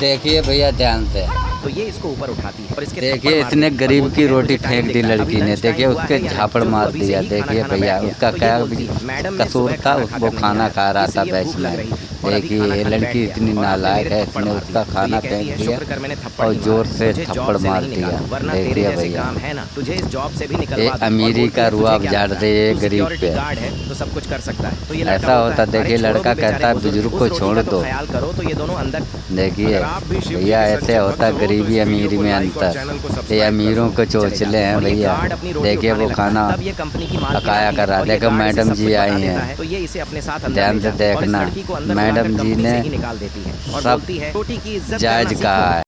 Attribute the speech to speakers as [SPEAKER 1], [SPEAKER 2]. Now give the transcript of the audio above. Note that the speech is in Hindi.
[SPEAKER 1] देखिए भैया ध्यान से,
[SPEAKER 2] तो ये इसको ऊपर उठाती है और इसके
[SPEAKER 1] देखिए इसने गरीब की रोटी फेंक दी लड़की ने, देखिए उसके झापड़ मार दिया। देखिए भैया उसका क्या कसूर था, वो खाना खा रहा था बैच में। देखिए ये लड़की इतनी नालायक है, इसने उसका खाना फेंक दिया और जोर से थप्पड़ मार दिया। देखिए भैया ये अमीरी का रुआब झाड़ दे ये गरीब पे,
[SPEAKER 2] तो सब कुछ कर सकता है। तो ये
[SPEAKER 1] ऐसा होता। देखिए लड़का कहता है बुजुर्ग को छोड़ दो। देखिए भैया ऐसे होता गरीबी अमीरी में अंतर। ये अमीरों को चोचले हैं भैया। देखिए वो खाना पकाया कर रहा। देखो मैडम जी आई हैं, ध्यान से देखना। मैडम जी ने सब जायज कहा है।